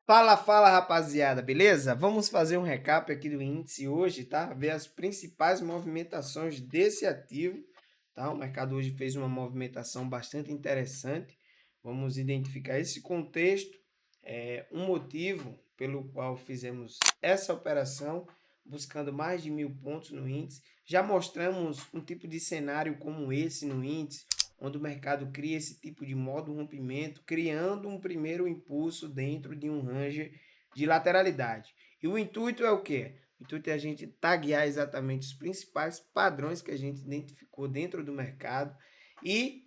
Fala, fala, rapaziada, beleza? Vamos fazer um recap aqui do índice hoje, tá? Ver as principais movimentações desse ativo, tá? O mercado hoje fez uma movimentação bastante interessante. Vamos identificar esse contexto, um motivo pelo qual fizemos essa operação, buscando mais de 1.000 pontos no índice. Já mostramos um tipo de cenário como esse no índice, onde o mercado cria esse tipo de modo rompimento, criando um primeiro impulso dentro de um range de lateralidade. E o intuito é o quê? O intuito é a gente taguear exatamente os principais padrões que a gente identificou dentro do mercado e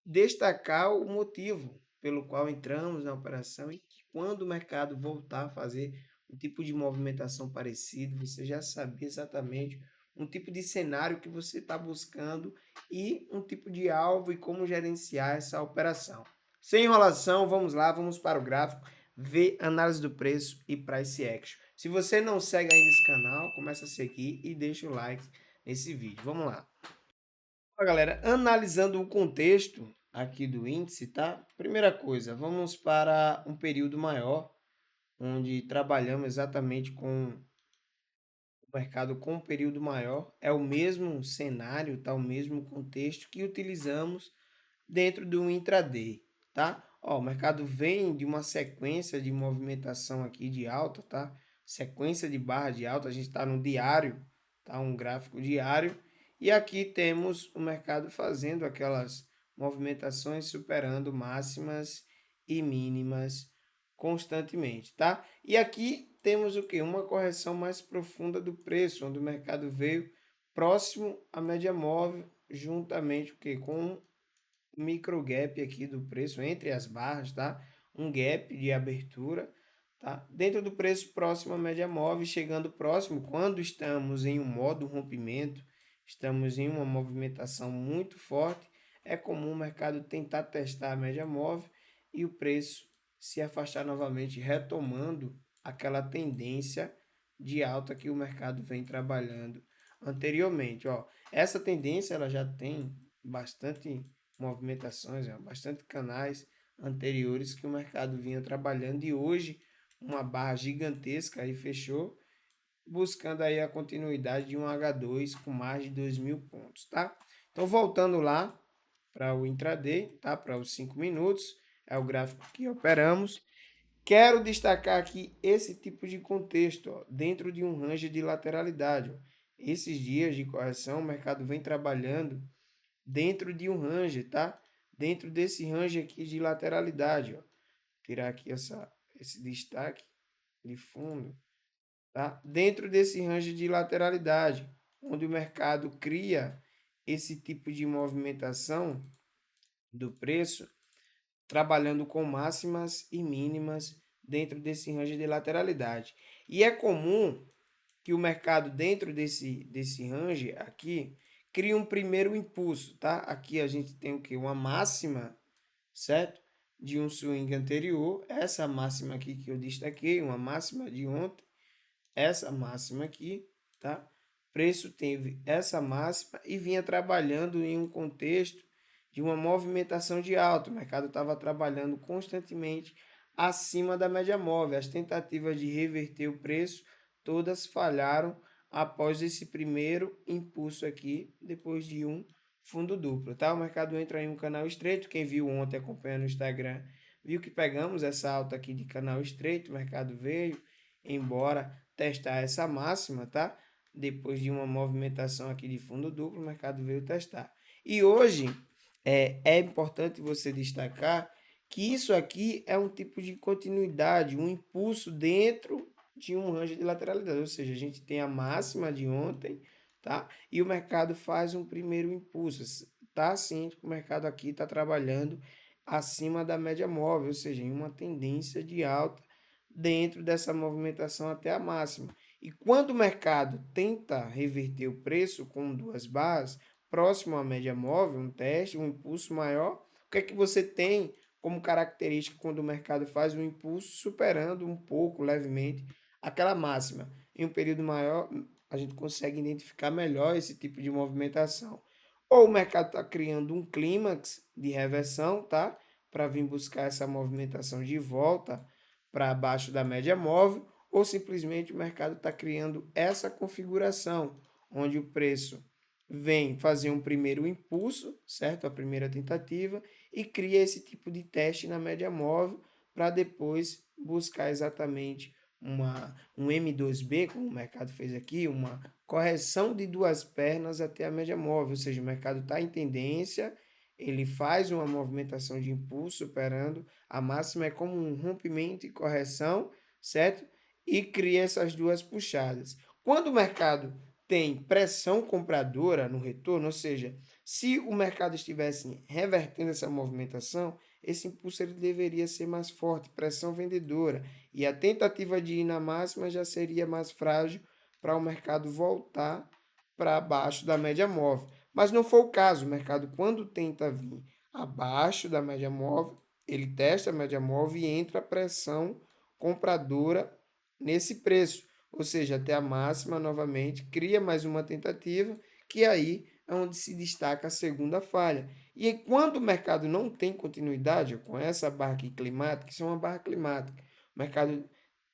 destacar o motivo pelo qual entramos na operação e que quando o mercado voltar a fazer um tipo de movimentação parecido, você já sabe exatamente um tipo de cenário que você está buscando e um tipo de alvo e como gerenciar essa operação. Sem enrolação, vamos lá, vamos para o gráfico, ver análise do preço e price action. Se você não segue ainda esse canal, começa a seguir e deixa o like nesse vídeo. Vamos lá. Ó, galera, analisando o contexto aqui do índice, tá? Primeira coisa, vamos para um período maior, onde trabalhamos exatamente com o mercado com um período maior. É o mesmo cenário, tá? O mesmo contexto que utilizamos dentro do intraday, tá? Ó, o mercado vem de uma sequência de movimentação aqui de alta, tá? Sequência de barra de alta, a gente está no diário, tá? Um gráfico diário. E aqui temos o mercado fazendo aquelas movimentações superando máximas e mínimas constantemente, tá? E aqui temos o que? Uma correção mais profunda do preço, onde o mercado veio próximo à média móvel, juntamente o que? Com micro gap aqui do preço entre as barras, tá? Um gap de abertura, tá? Dentro do preço próximo à média móvel, chegando próximo, quando estamos em um modo rompimento, estamos em uma movimentação muito forte, é comum o mercado tentar testar a média móvel e o preço se afastar novamente, retomando aquela tendência de alta que o mercado vem trabalhando anteriormente, ó. Essa tendência ela já tem bastante movimentações, bastante canais anteriores que o mercado vinha trabalhando e hoje uma barra gigantesca aí fechou, buscando aí a continuidade de um H2 com mais de 2.000 pontos, tá? Então voltando lá para o intraday, tá? Para os 5 minutos, é o gráfico que operamos. Quero destacar aqui esse tipo de contexto, ó, dentro de um range de lateralidade. Ó. Esses dias de correção, o mercado vem trabalhando dentro de um range, tá? Dentro desse range aqui de lateralidade, ó. Tirar aqui esse destaque de fundo, tá? Dentro desse range de lateralidade, onde o mercado cria esse tipo de movimentação do preço, trabalhando com máximas e mínimas dentro desse range de lateralidade. E é comum que o mercado dentro desse range aqui cria um primeiro impulso, tá? Aqui a gente tem o que? Uma máxima, certo? De um swing anterior, essa máxima aqui que eu destaquei, uma máxima de ontem, essa máxima aqui, tá? Preço teve essa máxima e vinha trabalhando em um contexto de uma movimentação de alta. O mercado estava trabalhando constantemente acima da média móvel. As tentativas de reverter o preço todas falharam após esse primeiro impulso aqui, depois de um fundo duplo, tá? O mercado entra em um canal estreito. Quem viu ontem acompanhando o Instagram, viu que pegamos essa alta aqui de canal estreito, o mercado veio embora testar essa máxima, tá? Depois de uma movimentação aqui de fundo duplo, o mercado veio testar. E hoje é importante você destacar que isso aqui é um tipo de continuidade, um impulso dentro de um range de lateralidade, ou seja, a gente tem a máxima de ontem, tá? E o mercado faz um primeiro impulso, tá? Ciente que o mercado aqui está trabalhando acima da média móvel, ou seja, em uma tendência de alta dentro dessa movimentação até a máxima. E quando o mercado tenta reverter o preço com duas barras, próximo à média móvel, um teste, um impulso maior, o que é que você tem como característica quando o mercado faz um impulso superando um pouco, levemente, aquela máxima? Em um período maior, a gente consegue identificar melhor esse tipo de movimentação. Ou o mercado está criando um clímax de reversão, tá? Para vir buscar essa movimentação de volta para baixo da média móvel, ou simplesmente o mercado está criando essa configuração, onde o preço vem fazer um primeiro impulso, certo? A primeira tentativa, e cria esse tipo de teste na média móvel para depois buscar exatamente um M2B, como o mercado fez aqui, uma correção de duas pernas até a média móvel, ou seja, o mercado está em tendência, ele faz uma movimentação de impulso superando a máxima, é como um rompimento e correção, certo? E cria essas duas puxadas. Quando o mercado tem pressão compradora no retorno, ou seja, se o mercado estivesse revertendo essa movimentação, esse impulso ele deveria ser mais forte, pressão vendedora, e a tentativa de ir na máxima já seria mais frágil para o mercado voltar para baixo da média móvel. Mas não foi o caso. O mercado, quando tenta vir abaixo da média móvel, ele testa a média móvel e entra a pressão compradora nesse preço. Ou seja, até a máxima novamente, cria mais uma tentativa, que aí é onde se destaca a segunda falha. E quando o mercado não tem continuidade, com essa barra aqui climática, isso é uma barra climática, o mercado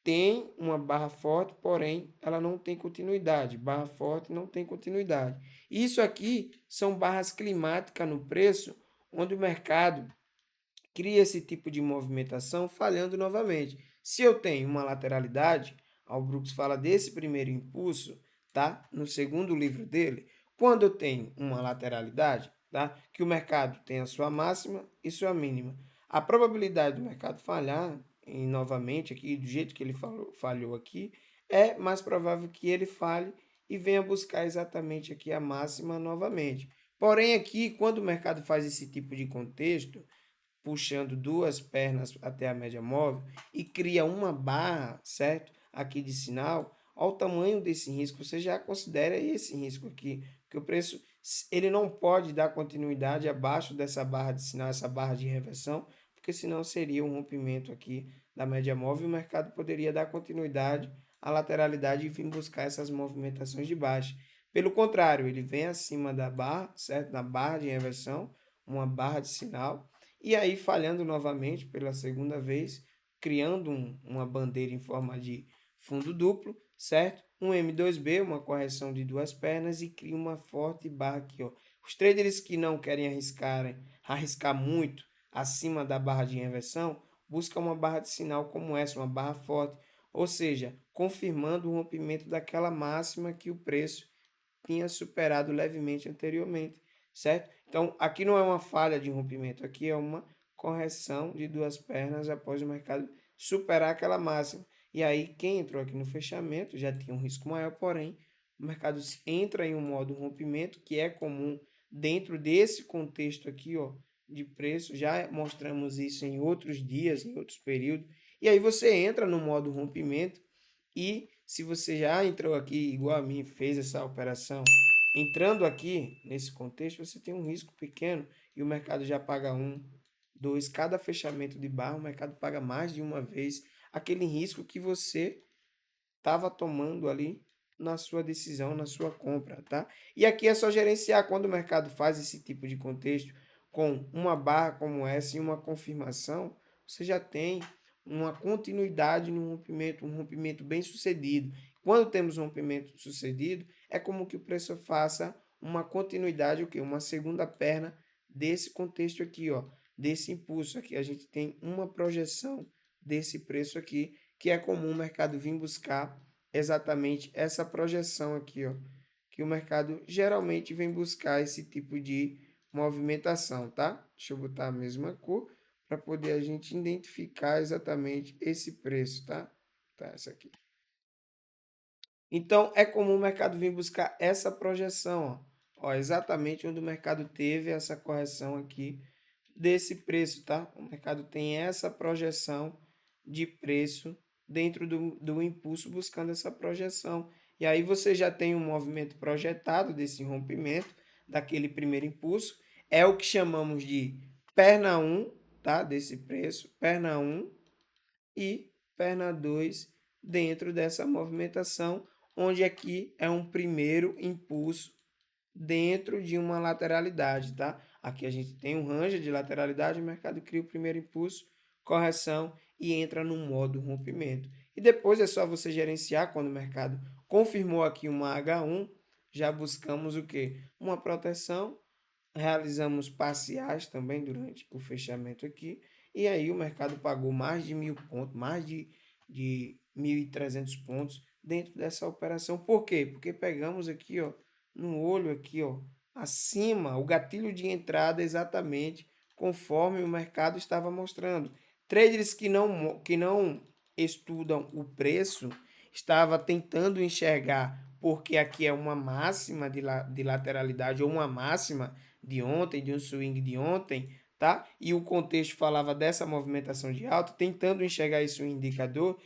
tem uma barra forte, porém ela não tem continuidade. Barra forte não tem continuidade. Isso aqui são barras climáticas no preço, onde o mercado cria esse tipo de movimentação falhando novamente. Se eu tenho uma lateralidade, o Brooks fala desse primeiro impulso, tá? No segundo livro dele, quando eu tenho uma lateralidade, tá? Que o mercado tem a sua máxima e sua mínima. A probabilidade do mercado falhar, e novamente aqui, do jeito que ele falhou aqui, é mais provável que ele falhe e venha buscar exatamente aqui a máxima novamente. Porém, aqui, quando o mercado faz esse tipo de contexto, puxando duas pernas até a média móvel e cria uma barra, certo? Aqui de sinal, ao tamanho desse risco, você já considera esse risco aqui, que o preço ele não pode dar continuidade abaixo dessa barra de sinal, essa barra de reversão, porque senão seria um rompimento aqui da média móvel e o mercado poderia dar continuidade à lateralidade e vir buscar essas movimentações de baixa. Pelo contrário, ele vem acima da barra, certo? Da barra de reversão, uma barra de sinal, e aí, falhando novamente pela segunda vez, criando uma bandeira em forma de fundo duplo, certo? Um M2B, uma correção de duas pernas e cria uma forte barra aqui, ó. Os traders que não querem arriscar muito acima da barra de reversão, buscam uma barra de sinal como essa, uma barra forte, ou seja, confirmando o rompimento daquela máxima que o preço tinha superado levemente anteriormente, certo? Então, aqui não é uma falha de rompimento, aqui é uma correção de duas pernas após o mercado superar aquela máxima. E aí, quem entrou aqui no fechamento já tinha um risco maior, porém, o mercado entra em um modo rompimento, que é comum dentro desse contexto aqui, ó, de preço. Já mostramos isso em outros dias, em outros períodos. E aí você entra no modo rompimento e se você já entrou aqui, igual a mim, fez essa operação, entrando aqui nesse contexto, você tem um risco pequeno e o mercado já paga um, dois, cada fechamento de barra, o mercado paga mais de uma vez aquele risco que você estava tomando ali na sua decisão, na sua compra, tá? E aqui é só gerenciar quando o mercado faz esse tipo de contexto com uma barra como essa e uma confirmação, você já tem uma continuidade no rompimento, um rompimento bem sucedido. Quando temos um rompimento sucedido, é como que o preço faça uma continuidade, o que? Uma segunda perna desse contexto aqui, ó, desse impulso aqui. A gente tem uma projeção desse preço aqui, que é comum o mercado vir buscar exatamente essa projeção aqui, ó, que o mercado geralmente vem buscar esse tipo de movimentação, tá? Deixa eu botar a mesma cor para poder a gente identificar exatamente esse preço, tá? Tá, essa aqui. Então, é comum o mercado vir buscar essa projeção, ó, exatamente onde o mercado teve essa correção aqui desse preço, tá? O mercado tem essa projeção de preço dentro do impulso buscando essa projeção. E aí você já tem um movimento projetado desse rompimento, daquele primeiro impulso. É o que chamamos de perna 1, tá? Desse preço, perna 1 e perna 2 dentro dessa movimentação, onde aqui é um primeiro impulso dentro de uma lateralidade, tá? Aqui a gente tem um range de lateralidade, o mercado cria o primeiro impulso correção e entra no modo rompimento. E depois é só você gerenciar quando o mercado confirmou aqui uma H1, já buscamos o quê? Uma proteção, realizamos parciais também durante o fechamento aqui, e aí o mercado pagou mais de 1.000 pontos, mais de 1.300 pontos dentro dessa operação. Por quê? Porque pegamos aqui, ó, no olho aqui, ó, acima, o gatilho de entrada exatamente conforme o mercado estava mostrando. Traders que não estudam o preço estava tentando enxergar, porque aqui é uma máxima de lateralidade ou uma máxima de ontem, de um swing de ontem, tá? E o contexto falava dessa movimentação de alta, tentando enxergar isso em indicador,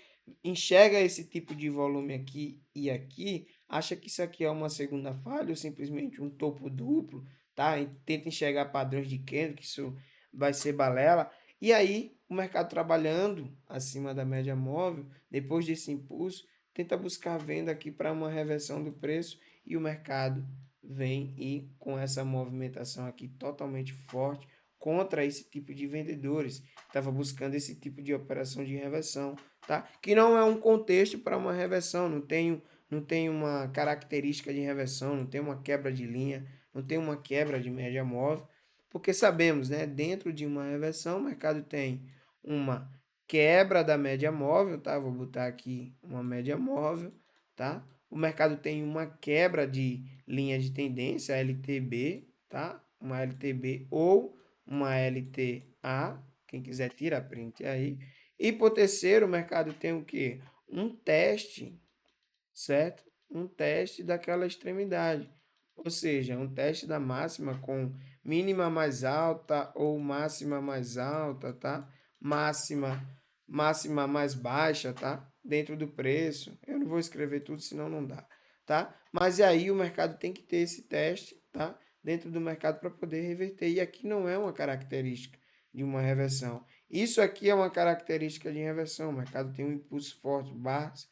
enxerga esse tipo de volume aqui e aqui, acha que isso aqui é uma segunda falha ou simplesmente um topo duplo, tá? E tenta enxergar padrões de candle, que isso vai ser balela. E aí, o mercado trabalhando acima da média móvel, depois desse impulso, tenta buscar venda aqui para uma reversão do preço e o mercado vem e com essa movimentação aqui totalmente forte contra esse tipo de vendedores. Estava buscando esse tipo de operação de reversão, tá? Que não é um contexto para uma reversão, não tem uma característica de reversão, não tem uma quebra de linha, não tem uma quebra de média móvel, porque sabemos, né, dentro de uma reversão o mercado tem uma quebra da média móvel, tá? Vou botar aqui uma média móvel, tá? O mercado tem uma quebra de linha de tendência, LTB, tá? Uma LTB ou uma LTA, quem quiser tira a print aí. E por terceiro, o mercado tem o quê? Um teste, certo? Um teste daquela extremidade. Ou seja, um teste da máxima com mínima mais alta ou máxima mais alta, tá? Máxima mais baixa, tá? Dentro do preço. Eu não vou escrever tudo, senão não dá, tá? Mas aí o mercado tem que ter esse teste, tá? Dentro do mercado para poder reverter. E aqui não é uma característica de uma reversão. Isso aqui é uma característica de reversão. O mercado tem um impulso forte, barras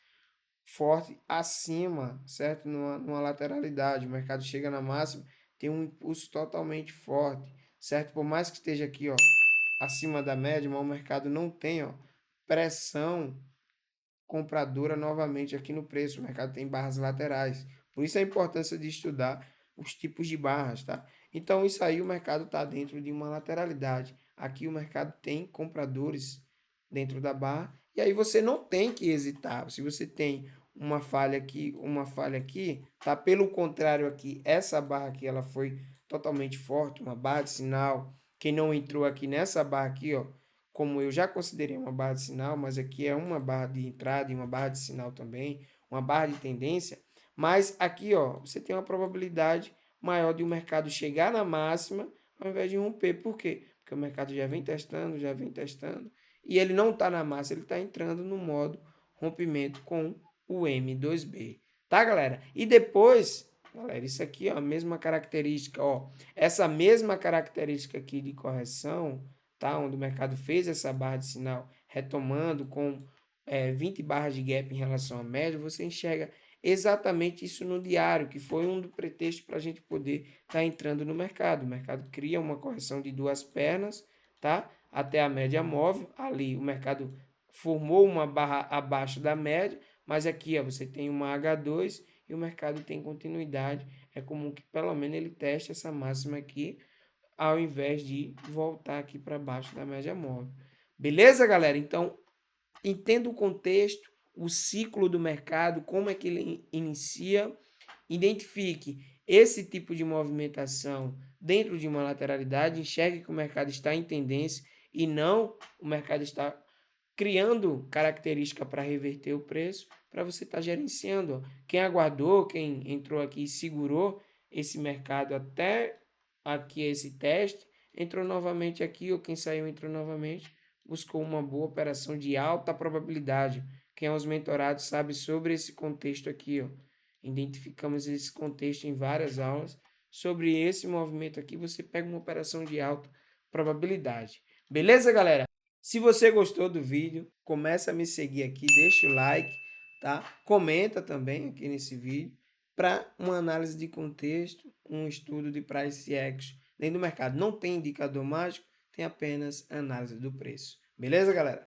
forte acima, certo? Numa lateralidade. O mercado chega na máxima, tem um impulso totalmente forte, certo? Por mais que esteja aqui, ó, acima da média, mas o mercado não tem, ó, pressão compradora novamente aqui no preço. O mercado tem barras laterais. Por isso a importância de estudar os tipos de barras, tá? Então, isso aí o mercado está dentro de uma lateralidade. Aqui o mercado tem compradores dentro da barra. E aí você não tem que hesitar. Se você tem uma falha aqui, tá? Pelo contrário aqui, essa barra aqui, ela foi totalmente forte, uma barra de sinal. Quem não entrou aqui nessa barra aqui, ó, como eu já considerei uma barra de sinal, mas aqui é uma barra de entrada e uma barra de sinal também, uma barra de tendência, mas aqui, ó, você tem uma probabilidade maior de o mercado chegar na máxima ao invés de romper. Por quê? Porque o mercado já vem testando, e ele não está na máxima, ele está entrando no modo rompimento com o M2B. Tá, galera? E depois, galera, isso aqui, ó, a mesma característica, ó, essa mesma característica aqui de correção, tá? Onde o mercado fez essa barra de sinal retomando com 20 barras de gap em relação à média, você enxerga exatamente isso no diário, que foi um do pretexto para a gente poder estar entrando no mercado. O mercado cria uma correção de duas pernas, tá? Até a média móvel. Ali o mercado formou uma barra abaixo da média, mas aqui ó, você tem uma H2 e o mercado tem continuidade. É comum que pelo menos ele teste essa máxima aqui ao invés de voltar aqui para baixo da média móvel. Beleza, galera? Então, entenda o contexto, o ciclo do mercado, como é que ele inicia, identifique esse tipo de movimentação dentro de uma lateralidade, enxergue que o mercado está em tendência e não o mercado está criando característica para reverter o preço, para você estar gerenciando. Quem aguardou, quem entrou aqui e segurou esse mercado até aqui esse teste, entrou novamente aqui, ou quem saiu entrou novamente, buscou uma boa operação de alta probabilidade. Quem é os mentorados sabe sobre esse contexto aqui, ó. Identificamos esse contexto em várias aulas. Sobre esse movimento aqui, você pega uma operação de alta probabilidade. Beleza, galera? Se você gostou do vídeo, começa a me seguir aqui, deixa o like, tá? Comenta também aqui nesse vídeo para uma análise de contexto, um estudo de price action dentro do mercado. Não tem indicador mágico, tem apenas análise do preço. Beleza, galera?